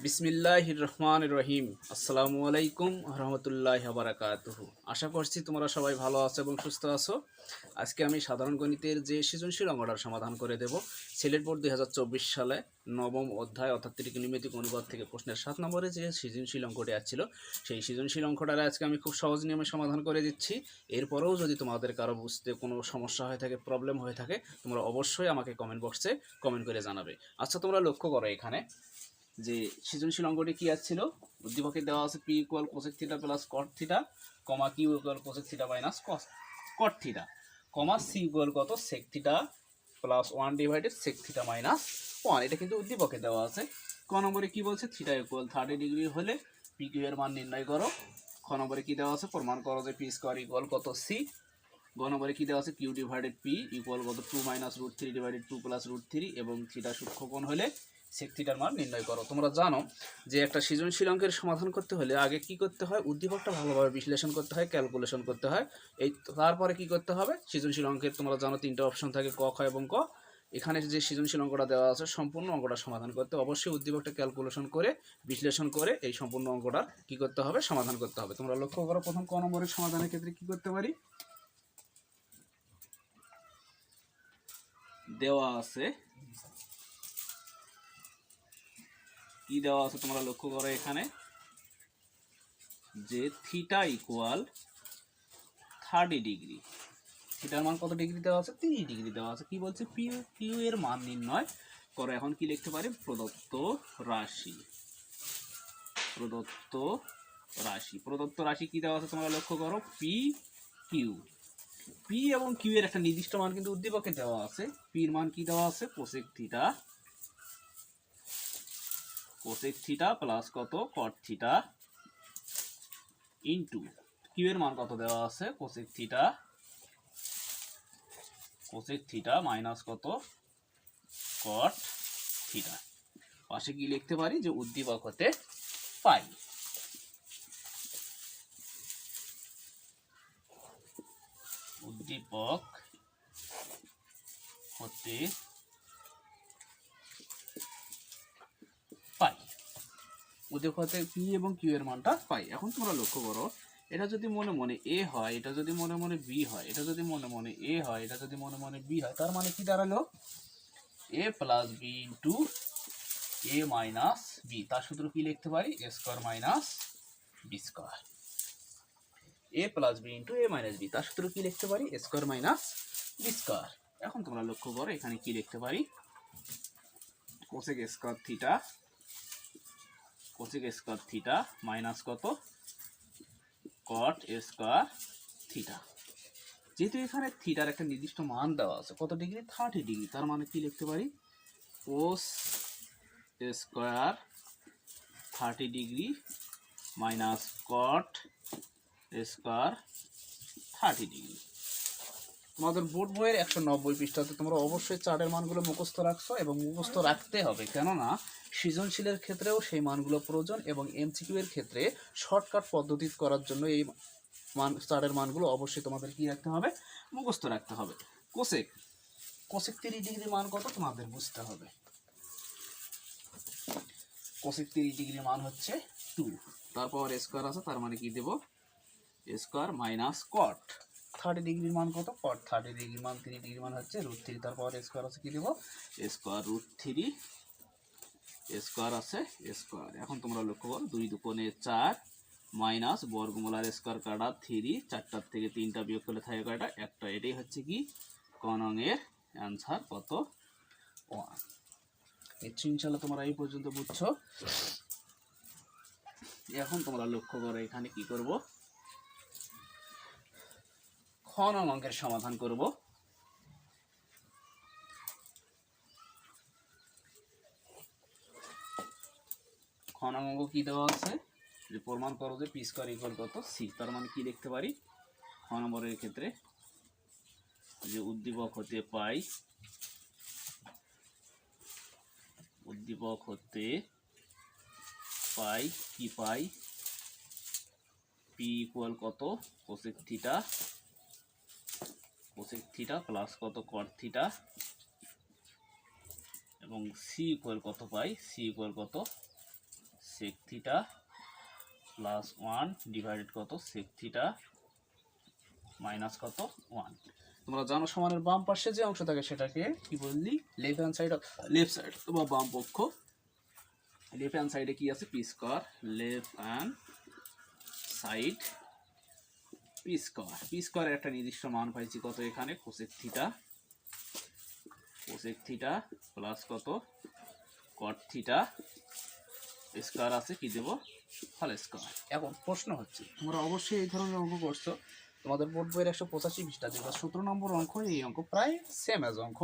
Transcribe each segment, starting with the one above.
বিসমিল্লাহির রহমানির রহিম। আসসালামু আলাইকুম রহমতুল্লাহি ওয়া বারাকাতুহু। আশা করছি তোমরা সবাই ভালো আছো এবং সুস্থ আছো। আজকে আমি সাধারণ গণিতের যে সৃজনশীল অঙ্কটার সমাধান করে দেব সিলেট বোর্ড 2024 সালে নবম অধ্যায় অর্থাৎ ত্রিকোণমিতিক অনুপাত থেকে প্রশ্নের 7 নম্বরে যে সৃজনশীল অঙ্কটি আসছিল সেই সৃজনশীল অঙ্কটার আজকে আমি খুব সহজ নিয়মে সমাধান করে দিচ্ছি। এরপরেও যদি তোমাদের কারো বুঝতে কোনো সমস্যা হয়ে থাকে, প্রবলেম হয়ে থাকে, তোমরা অবশ্যই আমাকে কমেন্ট বক্সে কমেন্ট করে জানাবে। আচ্ছা, তোমরা লক্ষ্য করো এখানে যে সৃজনশীল অঙ্কটি কি আসছিল, উদ্দীপকে দেওয়া আছে P equal cosec theta plus cot theta, comma Q equal cosec theta minus cot theta, comma C equal কত sec theta plus 1 divided sec theta minus 1। এটা কিন্তু উদ্দীপকে দেওয়া আছে। ক নম্বরে কি বলছে, থিটা ইকুয়াল 30 ডিগ্রি হলে পি কিউ এর মান নির্ণয় করো। খ নম্বরে কি দেওয়া আছে, প্রমাণ করো যে পি স্কোয়ার ইকুয়াল কত সি। গ নম্বরে কি দেওয়া আছে, কিউ ডিভাইডেড পি ইকুয়াল কত 2 minus root 3 divided 2 plus root 3 এবং থিটা সূক্ষ্মকোণ হলে সেক থিটার মান নির্ণয় করো। তোমরা জানো যে একটা সৃজনশীল অঙ্কের সমাধান করতে হলে আগে কি করতে হয়, উদ্দীপকটা ভালোভাবে বিশ্লেষণ করতে হয়, ক্যালকুলেশন করতে হয়। এই তারপরে কি করতে হবে, সৃজনশীল অঙ্কের তোমরা জানো 3টা অপশন থাকে, ক, খ এবং ক। এখানে যে সৃজনশীল অঙ্কটা দেওয়া আছে সম্পূর্ণ অঙ্কটা সমাধান করতে অবশ্যই উদ্দীপকটা ক্যালকুলেশন করে বিশ্লেষণ করে এই সম্পূর্ণ অঙ্কটা কি করতে হবে, সমাধান করতে হবে। তোমরা লক্ষ্য করো প্রথম ক নম্বরের সমাধানের ক্ষেত্রে কি করতে পারি, দেওয়া আছে কি দেওয়া আছে তোমরা লক্ষ্য করো এখানে যে থিটা ইকুয়াল 30 ডিগ্রি। থিটার মান কত ডিগ্রি দেওয়া আছে, 30 ডিগ্রি দেওয়া আছে। কি বলছে, কিউ এর মান নির্ণয় করো। এখন কি লিখতে পারি, প্রদত্ত রাশি প্রদত্ত রাশি কি দেওয়া আছে তোমরা লক্ষ্য করো, পি কিউ। পি এবং কিউ এর একটা নির্দিষ্ট মান কিন্তু উদ্দীপকে দেওয়া আছে। পির মান কি দেওয়া আছে, কোসেক থিটা প্লাস কত কট থিটা ইন্টু কিউ এর মান কত দেওয়া আছে, কোসেক থিটা মাইনাস কত কট থিটা। পাশে কি লিখতে পারি, যে উদ্দীপক হতে পাই। উদ্দীপক হতে পাই, উদ্দীপক হতে পি এবং কিউ এর মানটা পাই। এখন তোমরা লক্ষ্য করো, এটা যদি মনে মনে এ হয়, এটা যদি মনে মনে বি হয়, এটা যদি মনে মনে এ হয়, এটা যদি মনে মনে বি হয়, তার মানে কি দাঁড়ালো, এ প্লাস বি ইন্টু এ মাইনাস বি। তার সূত্র কি লিখতে পারি, এ স্কোয়ার মাইনাস বি স্কোয়ার। এ প্লাস বি ইন্টু এ মাইনাস বি, তার সূত্র কি লিখতে পারি, এ স্কোয়ার মাইনাস বি স্কোয়ার। এখন তোমরা লক্ষ্য করো এখানে কি লিখতে পারি, কোসেক স্কোয়ার থিটা মাইনাস কত কট স্কোয়ার থিটা। যেহেতু এখানে থিটার একটা নির্দিষ্ট মান দেওয়া আছে, কত ডিগ্রি, 30 ডিগ্রি, তার মানে কি লিখতে পারি, cos square 30 degree minus cot square 30 degree. তোমাদের বোর্ড বইয়ের 190 পৃষ্ঠাতে তোমরা অবশ্যই চার্টের মানগুলো মুখস্থ রাখছো এবং মুখস্থ রাখতে হবে, কেননা সৃজনশীলের ক্ষেত্রেও সেই মানগুলো প্রয়োজন এবং এমসিকিউ এর ক্ষেত্রে শর্টকাট পদ্ধতি করার জন্য এই চার্টের মানগুলো অবশ্যই তোমাদের কি রাখতে হবে, মুখস্থ রাখতে হবে। কোসেক 30 ডিগ্রি মান কত তোমাদের বুঝতে হবে। কোসেক 30 ডিগ্রি মান হচ্ছে 2, তারপর স্কোয়ার আছে, তার মানে কি দেব, স্কোয়ার মাইনাস কট 30 ডিগ্রির মান কত, কট 30 ডিগ্রি মান 3 ডিগ্রি মান হচ্ছে রুট 3, তারপর স্কোয়ার আছে কি দেব, স্কোয়ার রুট 3, স্কোয়ার আছে স্কোয়ার। এখন তোমরা লক্ষ্য করো, 2 দুকোণে 4 মাইনাস বর্গমূলার স্কোয়ার কাটা 3, 4টার থেকে 3টা বিয়োগ করলে থাকে কয়টা, একটা। এটাই হচ্ছে কি ক নং এর অ্যান্সার কত, 1। নিশ্চয়ই ইনশাআল্লাহ তোমরা এই পর্যন্ত বুঝছো। এখন তোমরা লক্ষ্য করো এখানে কি করব, খ নং অঙ্কের সমাধান করব। খ নং অঙ্ক কি দেওয়া আছে, যে প্রমাণ করো যে পি স্কোয়ার ইকুয়াল কত সি। তার মানে কি লিখতে পারি, খ নম্বরের ক্ষেত্রে যে উদ্দীপক হতে পাই কি পাই, পি ইকুয়াল কত কোসেক থিটা প্লাস কত কট থিটা এবং সি ইকুয়াল কত পাই, সি ইকুয়াল কত sec থিটা প্লাস 1 ডিভাইডেড কত sec থিটা মাইনাস কত 1। তোমরা জানো সমানের বাম পাশে যে অংশ থাকে সেটাকে কি বললি left hand side, left side তোমার বাম পক্ষ। লেফট হ্যান্ড সাইডে কি আছে P square, left hand side P square. P স্কয়ারের একটা নির্দিষ্ট মান পাইছি কত এখানে কোসেক থিটা প্লাস কত কট থিটা স্কয়ার আছে কি দেব হোল স্কয়ার। এখন প্রশ্ন হচ্ছে তোমরা অবশ্যই এই ধরনের অঙ্ক করছো, তোমাদের বোর্ড বইয়ের 185 পৃষ্ঠা যেটা 17 নম্বর অঙ্ক, এই অঙ্ক প্রায় সেম অ্যাজ অঙ্ক।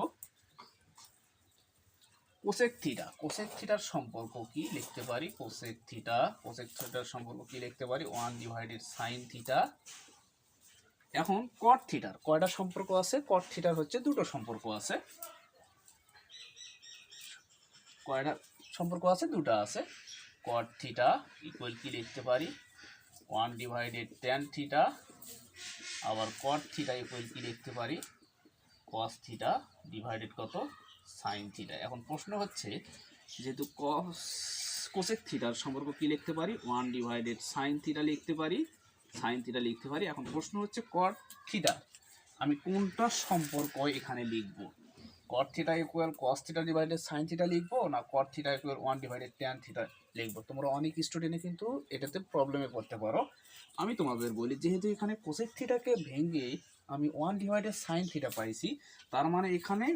কোসেক থিটার সম্পর্ক কি লিখতে পারি, কোসেক থিটার সম্পর্ক কি লিখতে পারি 1 ডিভাইডেড সাইন থিটা। এখন কট থিটার কয়টা সম্পর্ক আছে, কট থিটার হচ্ছে দুটো সম্পর্ক আছে, কয়টা সম্পর্ক আছে দুটো আছে। কট থিটা ইকুয়াল কি লিখতে পারি 1 ডিভাইডেড ট্যান থিটা, আবার কট থিটা ইকুয়াল কি লিখতে পারি কস থিটা ডিভাইডেড কত সাইন থিটা। এখন প্রশ্ন হচ্ছে যেহেতু কোসেক থিটার সম্পর্ক কি লিখতে পারি 1 ডিভাইডেড সাইন থিটা লিখতে পারি, এখন প্রশ্ন হচ্ছে কট থিটা আমি কোনটা সম্পর্ক এখানে লিখব, কট থিটা ইকুয়াল কস থিটা ডিভাইডেড সাইন থিটা লিখবো না কট theta equal 1 divided tan theta লিখবো। তোমরা অনেক স্টুডেন্টে কিন্তু এটাতে প্রবলেমে পড়তে পারো। আমি তোমাদের বলি যেহেতু এখানে কোসেক থিটাকে ভেঙে আমি 1 ডিভাইডেড সাইন থিটা পাইছি, তার মানে এখানে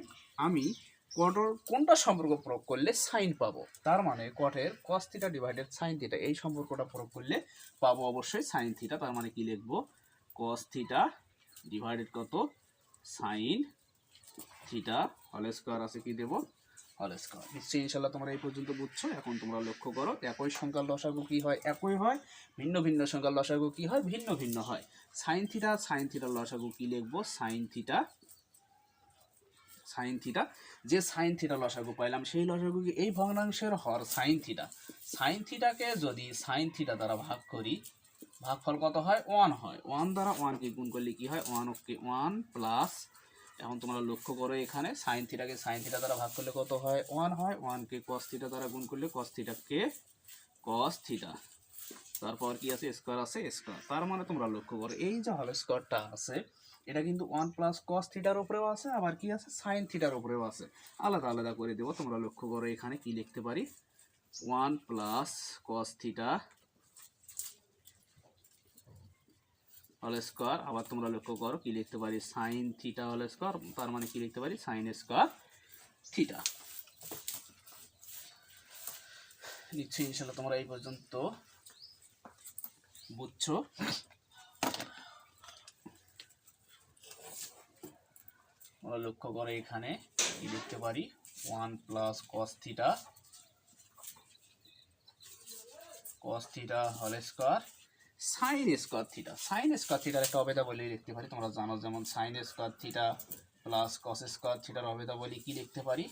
আমি কটর কোনটা সম্পর্ক প্রয়োগ করলে সাইন পাবো, তার মানে কটের cos theta divided sine theta এই সম্পর্কটা প্রয়োগ করলে পাবো অবশ্যই সাইন থিটা। তার মানে কি লিখবো কস থিটা ডিভাইডেড কত সাইন থিটা হোল স্কয়ার আছে কি দেব হোল স্কয়ার। নিশ্চয়ই ইনশাআল্লাহ তোমরা এই পর্যন্ত বুঝছো। এখন তোমরা লক্ষ্য করো একই সংখ্যার লসাগু কি হয় একই হয়, ভিন্ন ভিন্ন সংখ্যার লসাগু কি হয় ভিন্ন ভিন্ন হয়। সাইন থিটার লসাগু কি লিখবো সাইন থিটা, যে সাইন থিটা লসাগু পাইলাম সেই লসাগু কি এই ভগ্নাংশের হর সাইন থিটাকে যদি সাইন থিটা দ্বারা ভাগ করি ভাগফল কত হয় 1 হয়, 1 দ্বারা 1 কে গুণ করলে কি হয় 1 প্লাস, এখন তোমরা লক্ষ্য করো এখানে সাইন থিটাকে সাইন থিটা দ্বারা ভাগ করলে কত হয় 1 হয়, 1 কে কস থিটা দ্বারা গুণ করলে কস থিটা, তারপর কি আছে স্কয়ার আছে স্কয়ার। তার মানে তোমরা লক্ষ্য করো এই যে হোল স্কয়ারটা আছে এটা কিন্তু 1 প্লাস কস থিটার উপরেও আছে, আবার কি আছে সাইন থিটার উপরেও আছে, আলাদা আলাদা করে দেবো। তোমরা লক্ষ্য করো এখানে কি লিখতে পারি 1 plus cos theta whole square, আবার তোমরা লক্ষ্য করো কি লিখতে পারি সাইন থিটা হোল স্কয়ার, তার মানে কি লিখতে পারি সাইন স্কয়ার থিটা। নিশ্চয়ই ইনশাআল্লাহ তোমরা এই পর্যন্ত বুঝছো। আমরা লক্ষ্য করে এখানে কি লিখতে পারি 1 plus cos theta whole square sine square থিটার একটা অবেদাবলী লিখতে পারি, তোমরা জানো যেমন sine square theta plus cos square থিটার অবেদাবলী কি লিখতে পারি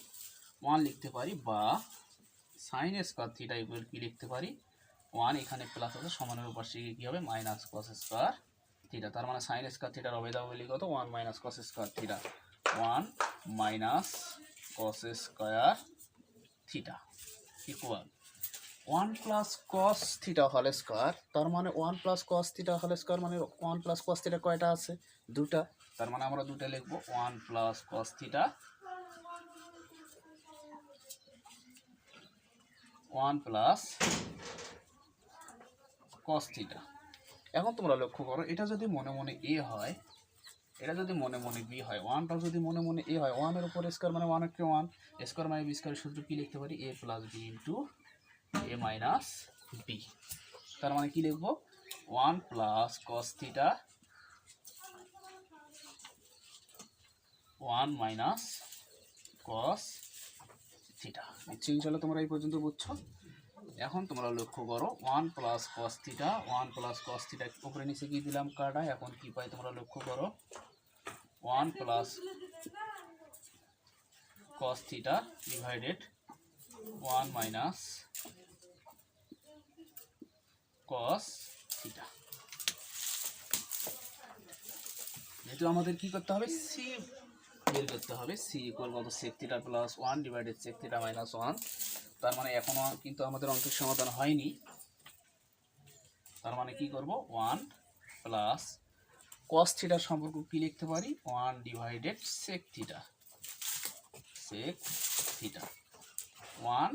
1 লিখতে পারি, বা সাইন স্কয়ার থিটা ইকুয়াল কি লিখতে পারি 1 এখানে প্লাস আছে সমানের পাশে কি হবে মাইনাস কস স্কয়ার থিটা। তার মানে সাইন স্কয়ার থিটার অবেদাবলী কত 1 minus cos square theta, 1 minus cos square theta equal 1 plus cos theta whole square. তার মানে 1 plus cos theta whole square মানে 1 প্লাস কস থিটা কয়টা আছে দুটা, তার মানে আমরা দুটো লিখবো 1 plus cos theta 1 plus cos theta. এখন তোমরা লক্ষ্য করো এটা যদি মনে মনে এ হয় এটা যদি মনে মনে বি হয়, 1টা যদি মনে মনে এ হয় 1 এর উপর স্কয়ার মানে 1 কে 1 স্কয়ার মানে বি স্কয়ার সূত্র কি লিখতে পারি a plus B into a minus B. তার মানে কি লিখবো 1 plus cos theta 1 minus cos theta. নিশ্চয়ই ইনশাআল্লাহ তোমরা এই পর্যন্ত বুঝছো। এখন তোমরা লক্ষ্য করো 1 প্লাস কস থিটা উপরে নিচে কি দিলাম কাটা, এখন কি পাই তোমরা লক্ষ্য করো 1 plus cos theta divided 1 minus cos theta. যেহেতু আমাদের কি করতে হবে সি বের করতে হবে, সি ইকুয়াল কত sec theta plus 1 divided sec theta minus 1, তার মানে এখনো কিন্তু আমাদের অঙ্কের সমাধান হয়নি। তার মানে কি করব, 1 প্লাস cos থিটার সম্পর্ক কি লিখতে পারি, 1 divided sec theta, sec theta. 1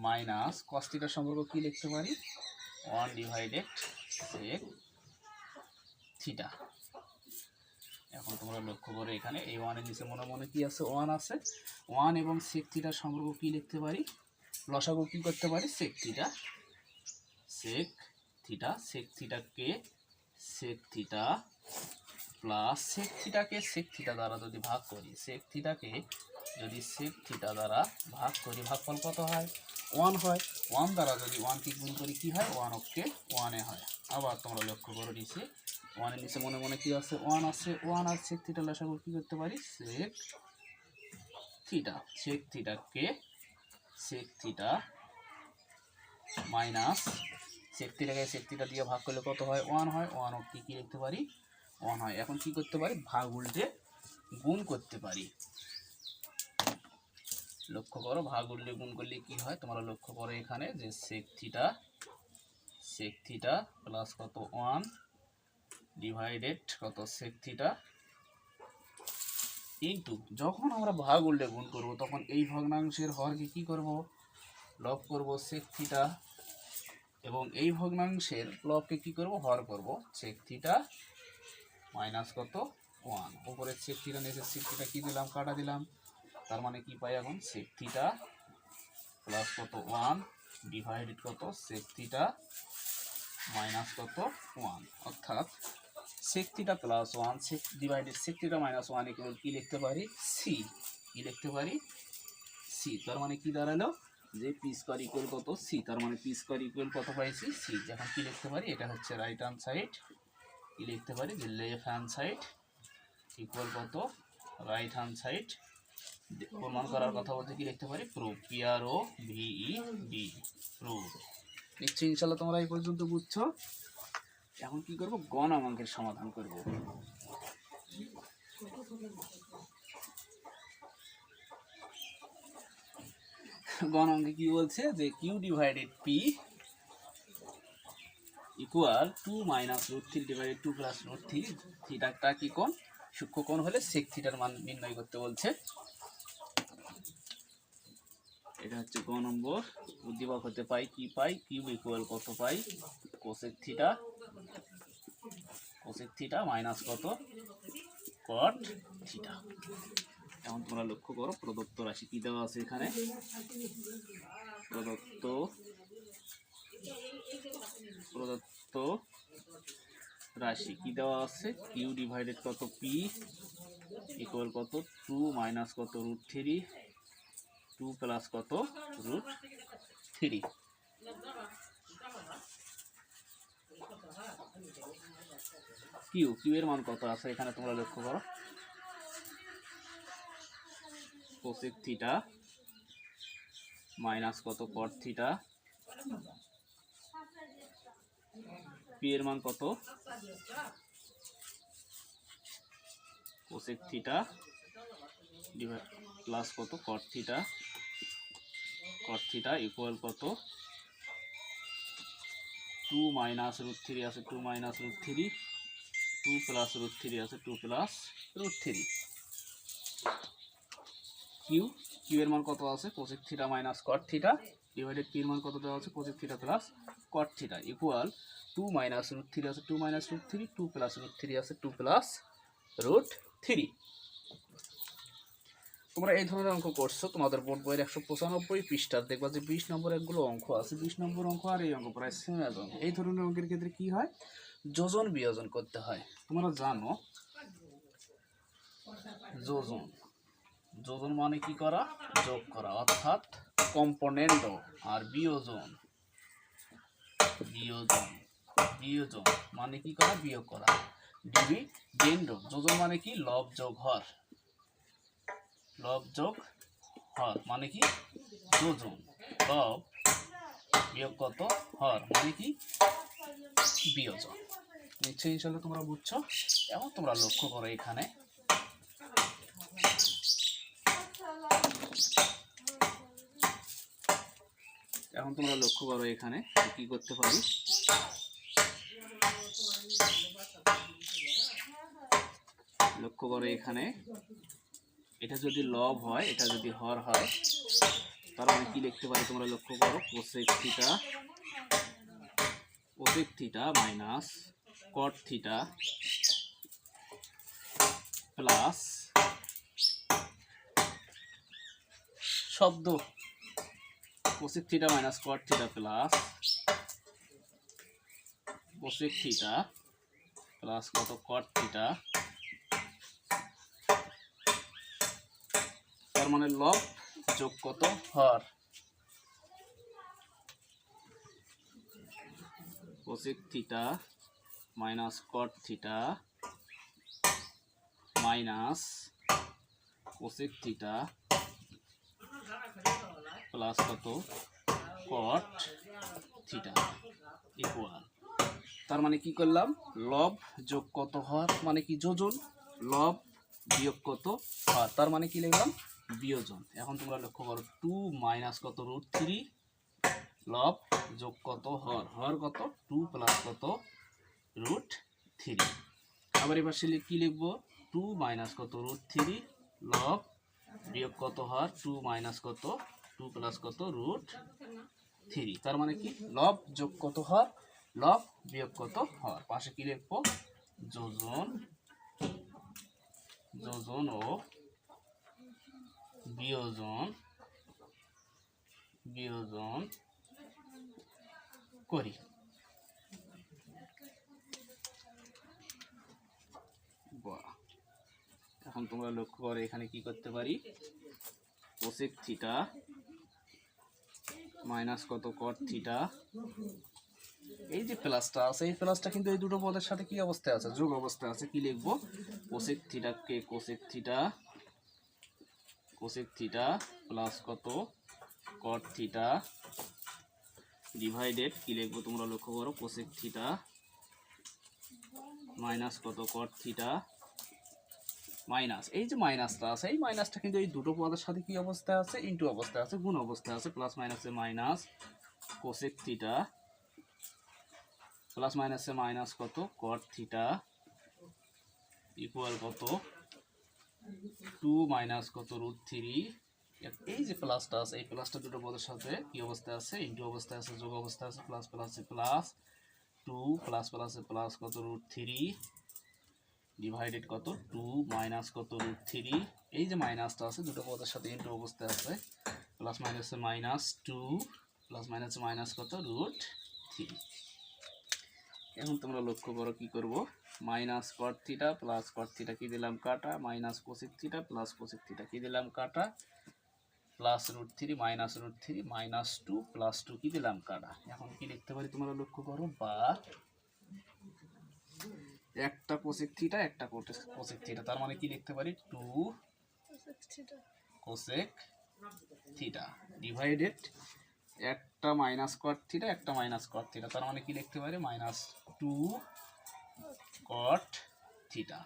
minus cos থিটার সম্পর্ক কি লিখতে পারি, 1 ডিভাইডেড sec থিটা। এখন তোমরা লক্ষ্য করো এখানে এই 1 এর নিচে মনে মনে কি আছে, 1 আছে। 1 এবং sec থিটার সম্পর্ক কি লিখতে পারি, লসাগু কি করতে পারি, sec theta, sec theta. sec থিটাকে sec theta plus sec থিটাকে sec theta দ্বারা যদি ভাগ করি, sec থিটাকে যদি sec থিটা দ্বারা ভাগ করি, ভাগফল কত হয়, 1 হয়। 1 দ্বারা যদি 1 কে গুণ করি কি হয়, 1 অক্ষে 1 এ হয়। আবার তোমরা লক্ষ্য করো নিচে 1 এর নিচে মনে মনে কি আছে, 1 আছে। 1 আর sec থিটা লসাগু কি করতে পারি, sec theta. sec থিটাকে sec theta minus sec থিটাকে sec theta দিয়ে ভাগ করলে কত হয়, 1 হয়। 1 অক্ষে কি লিখতে পারি, 1 হয়। এখন কি করতে পারি, ভাগ উল্টে গুণ করতে পারি। লক্ষ্য করো ভাগ উল্টে গুণ করলে কি হয়, তোমরা লক্ষ্য করো এখানে যে sec থিটা প্লাস কত 1 ডিভাইডেড কত sec থিটা ইনটু, যখন আমরা ভাগ উল্টে গুণ করব তখন এই ভগ্নাংশের হরকে কি করব, লব করব sec থিটা, এবং এই ভগ্নাংশের লবকে কি করব, হর করব sec থিটা মাইনাস কত 1। উপরে sec থিটা নিচে sec থিটা কি দিলাম, কাটা দিলাম। তার মানে কি পাই এখন, sec থিটা প্লাস কত 1 ডিভাইডেড কত sec থিটা মাইনাস কত 1, অর্থাৎ sec theta plus 1 sec divided sec theta minus 1 equal কি লিখতে পারি, সি। কি লিখতে পারি, সি। তার মানে কি দাঁড়ালো, যে পি স্কয়ার ইকুয়াল কত, সি। তার মানে পি স্কয়ার ইকুয়াল কত পাইছি, সি। এখন কি লিখতে পারি, এটা হচ্ছে রাইট হ্যান্ড সাইড। কি লিখতে পারি, যে লেফট হ্যান্ড সাইড ইকুয়াল কত, রাইট হ্যান্ড সাইড। প্রমাণ করার কথা বলতে কি লিখতে পারি, প্রুফ, PRO VED, প্রুফ। নিশ্চয়ই ইনশাল্লাহ তোমরা এই পর্যন্ত বুঝছো। এখন কি করব, গ নামাঙ্কের সমাধান করব। গ নামাঙ্কে কি বলছে, যে Q divided P equal 2 minus root 3 divided 2 plus root 3। থিটাটা কি কোণ, সূক্ষ্ম কোণ হলে sec থিটার মান নির্ণয় করতে বলছে। এটা হচ্ছে গ নম্বর। উদ্দীপক হতে পাই কি পাই, কিউ ইকুয়াল কত পাই, কোসেক থিটা মাইনাস কত কট থিটা। এখন তোমরা লক্ষ্য করো প্রদত্ত রাশি কি দেওয়া আছে এখানে, প্রদত্ত রাশি কি দেওয়া আছে, কিউ ডিভাইডেড কত পি ইকুয়াল কত 2 মাইনাস কত রুট 3, 2 প্লাস কত রুট 3। কিউ এর মান কত আছে এখানে তোমরা লক্ষ্য করো, কোসেক থিটা মাইনাস কত কট থিটা। পি এর মান কত, কোসেক থিটা প্লাস কত কট থিটা ইকুয়াল কত 2 মাইনাস রুট 3 আছে, 2 মাইনাস রুট 3, 2 প্লাস রুট 3 আছে, 2 প্লাস রুট 3। কিউ এর মান কত আছে, cosec theta minus cot theta divided P এর মান কত দেওয়া আছে, cosec theta plus cot theta equal 2 minus root 3 আছে, 2 মাইনাস রুট 3, 2 প্লাস রুট 3 আছে, 2 প্লাস রুট 3। তোমরা এই ধরনের অঙ্ক করছো, তোমাদের বোর্ড বইয়ের 195 পৃষ্ঠার দেখবা যে 20 নম্বর একগুলো অঙ্ক আছে। 20 নম্বর অঙ্ক আর এই অঙ্ক প্রায় সেম। এই ধরনের অঙ্কের ক্ষেত্রে কি হয়, যোজন বিয়োজন করতে হয়। তোমরা জানো যোজন মানে কি করা, যোগ করা, অর্থাৎ কম্পোনেন্ট। আর বিয়োজন মানে কি করা, বিয়োগ করা, ডিভিডেন্ড। যোজন মানে কি, লব যোগ হর মানে কি যোজন, লব বিয়োগ কত হর মানে কি বিয়োজন। নিশ্চয়ই ইনশাআল্লাহ তোমরা বুঝছো। এখন তোমরা লক্ষ্য করো এখানে এখন তোমরা লক্ষ্য করো এখানে কি করতে পারি, লক্ষ্য করো এখানে এটা যদি লব হয়, এটা যদি হর হয়, তার মানে কি লিখতে পারি তোমরা লক্ষ্য করো, cosec theta minus cot theta plus শব্দ cosec theta minus cot theta plus cosec theta plus কত কট থিটা, তার মানে লব যোগ কত হর, cosec theta minus cot theta minus cosec theta plus কত কট থিটা ইকুয়াল, তার মানে কি করলাম, লব যোগ কত হর মানে কি যোজন, লব বিয়োগ কত হর তার মানে কি লিখলাম বিয়োজন। এখন তোমরা লক্ষ্য করো 2 মাইনাস কত √3 লব যোগ কত হর, হর কত 2 প্লাস কত √3, আবার এবার সে কি লিখবো 2 মাইনাস কত √3 লব বিয়োগ কত হর 2 মাইনাস কত 2 প্লাস কত √3, তার মানে কি লব যোগ কত হর, লব বিয়োগ কত হর, পাশে কি লিখবো যোজন, যোজন ও বিয়োজন, বিয়োজন করি। এখন তোমরা লক্ষ্য করো এখানে কি করতে পারি, কোসেক থিটা মাইনাস কত কট থিটা, এই যে প্লাসটা আছে এই প্লাসটা কিন্তু এই দুটো পদের সাথে কি অবস্থায় আছে, যোগ অবস্থায় আছে, কি লিখবো কোসেক থিটাকে কোসেক থিটা প্লাস কত কট থিটা ডিভাইডেড কি লিখবো তোমরা লক্ষ্য করো কোসেক থিটা মাইনাস কত কট থিটা মাইনাস, এই যে মাইনাসটা আছে এই মাইনাসটা কিন্তু এই দুটো পদের সাথে কি অবস্থায় আছে, ইনটু অবস্থায় আছে, গুণ অবস্থায় আছে, প্লাস মাইনাসে মাইনাস কোসেক থিটা প্লাস মাইনাসে মাইনাস কত কট থিটা ইকুয়াল কত 2 মাইনাস কত √3, এই যে প্লাসটা আছে এই প্লাসটা দুটো পদের সাথে কি অবস্থায় আছে, ইনটু অবস্থায় আছে, যোগ অবস্থায় আছে, প্লাস প্লাসে প্লাস 2 প্লাস প্লাসে প্লাস কত √3 ডিভাইডেড কত 2 মাইনাস কত √3, এই যে মাইনাসটা আছে দুটো পদের সাথে ইনটু অবস্থায় আছে, প্লাস মাইনাসে মাইনাস 2 প্লাস মাইনাসে মাইনাস কত √3। এখন তোমরা লক্ষ্য করো কি করব, minus cot theta plus cot theta কি দিলাম কাটা, minus cosec theta plus cosec theta কি দিলাম কাটা, প্লাস √3 মাইনাস √3 মাইনাস 2 প্লাস 2 কি দিলাম কাটা। এখন কি লিখতে পারি তোমরা লক্ষ্য করো, বা একটা কোসেক থিটা একটা কোসেক থিটা, তার মানে কি লিখতে পারি 2 কোসেক থিটা ডিভাইডেড একটা মাইনাস কট থিটা একটা মাইনাস কট থিটা, তার মানে কি লিখতে পারি মাইনাস 2 কট থিটা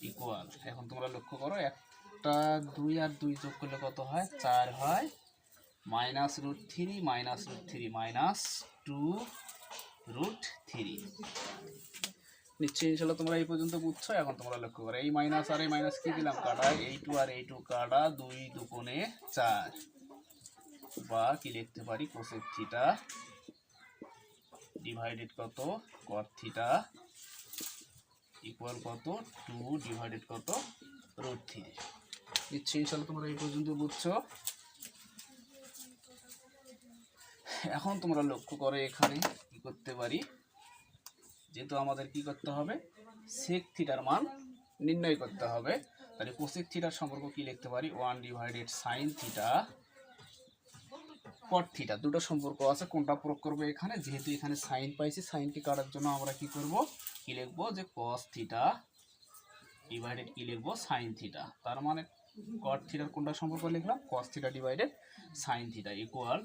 ইকুয়াল। এখন তোমরা লক্ষ্য করো একটা 2 আর 2 যোগ করলে কত হয় 4 হয়, মাইনাস √3 মাইনাস √3 মাইনাস 2 √3। নিশ্চয়ই ইনশাল্লাহ তোমরা এই পর্যন্ত বুঝছো। এখন তোমরা লক্ষ্য করো এই মাইনাস আর এই মাইনাস কি দিলাম কাটা, এই 2 আর এই 2 কাটা, 2 2 4, বা কি লিখতে পারি কোসেক থিটা ডিভাইডেড কত কট থিটা ইকুয়াল কত 2 ডিভাইডেড কত √3। নিশ্চয়ই ইনশাল্লাহ তোমরা এই পর্যন্ত বুঝছো। এখন তোমরা লক্ষ্য করো এখানে কি করতে পারি, যেহেতু আমাদের কি করতে হবে সেক থিটার মান নির্ণয় করতে হবে, তাহলে কোসেক থিটার সম্পর্ক কি লিখতে পারি 1 ডিভাইডেড সাইন থিটা কট থিটা, দুটো সম্পর্ক আছে, কোনটা প্রয়োগ করবো এখানে, যেহেতু এখানে সাইন পাইছি সাইনকে কাটার জন্য আমরা কি করব কি লিখবো যে কস থিটা ডিভাইডেড কি লিখবো সাইন থিটা, তার মানে কট থিটার কোনটা সম্পর্ক লিখলাম কস theta divided sine theta equal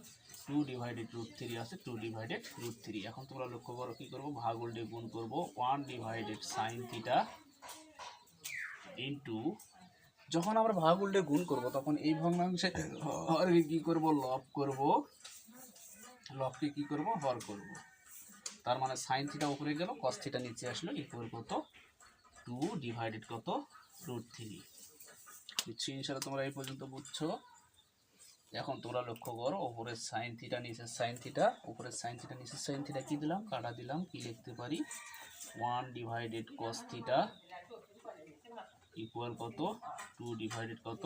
2 divided √3 আছে 2 ডিভাইডেড √3। এখন তোমরা লক্ষ্য করো কি করবো ভাগ উল্টে গুণ করবো 1 ডিভাইডেড সাইন থিটা ইন্টু, যখন আমরা ভাগ উল্টে গুণ করব তখন এই ভগ্নাংশে কি করব লব করব লবকে কি করব, হর করব। তার মানে সাইন থিটা উপরে গেল, কস থিটা নিচে আসলো, ইকুয়াল কত 2 ডিভাইডেড কত √3। বুঝছি ইনশাআল্লাহ তোমরা এই পর্যন্ত বুঝছো। এখন তোমরা লক্ষ্য করো, উপরের সাইন থিটা নিচের সাইন থিটা, উপরের সাইন থিটা নিচের সাইন থিটা কি দিলাম, কাটা দিলাম। কি লিখতে পারি, 1 ডিভাইডেড কস থিটা ইকুয়াল কত 2 ডিভাইডেড কত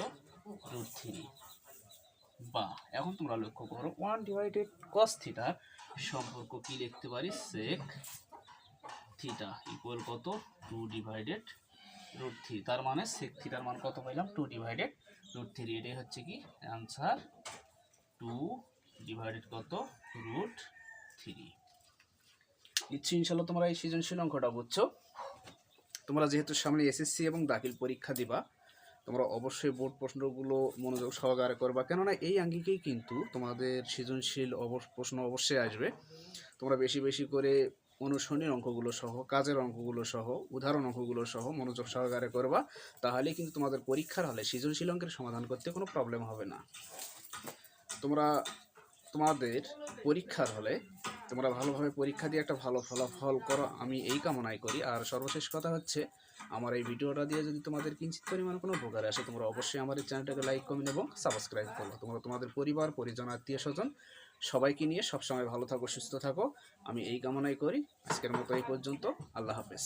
√3। বা এখন তোমরা লক্ষ্য করো, 1 ডিভাইডেড কস থিটা সম্পর্ক কি লিখতে পারি, সেক থিটা ইকুয়াল কত 2 ডিভাইডেড √3। তার মানে সেক থিটার মান কত পাইলাম, 2 ডিভাইডেড √3। এটাই হচ্ছে কি অ্যান্সার, 2 ডিভাইডেড কত √3। ইচ্ছে ইনশাল্লাহ তোমরা এই সৃজনশীল অঙ্কটা বুঝছো। তোমরা যেহেতু সামনে এসএসসি এবং দাখিল পরীক্ষা দিবা, তোমরা অবশ্যই বোর্ড প্রশ্নগুলো মনোযোগ সহকারে করবা, কেননা এই আঙ্গিকেই কিন্তু তোমাদের সৃজনশীল প্রশ্ন অবশ্যই আসবে। তোমরা বেশি বেশি করে অনুসরণীয় অঙ্কগুলো সহ, কাজের অঙ্কগুলো সহ, উদাহরণ অঙ্কগুলো সহ মনোযোগ সহকারে করবা, তাহলে কিন্তু তোমাদের পরীক্ষার হলে সৃজনশীল অঙ্কের সমাধান করতে কোনো প্রবলেম হবে না। তোমাদের পরীক্ষার হলে তোমরা ভালোভাবে পরীক্ষা দিয়ে একটা ভালো ফলাফল করো, আমি এই কামনাই করি। আর সর্বশেষ কথা হচ্ছে, আমার এই ভিডিওটা দিয়ে যদি তোমাদের কিঞ্চিত পরিমাণ কোনো উপকারে আসে, তোমরা অবশ্যই আমার এই চ্যানেলটাকে লাইক, কমেন্ট এবং সাবস্ক্রাইব করো। তোমরা তোমাদের পরিবার, পরিজন, আত্মীয় স্বজন সবাইকে নিয়ে সবসময় ভালো থাকো, সুস্থ থাকো, আমি এই কামনাই করি। আজকের মতো এই পর্যন্ত। আল্লাহ হাফেজ।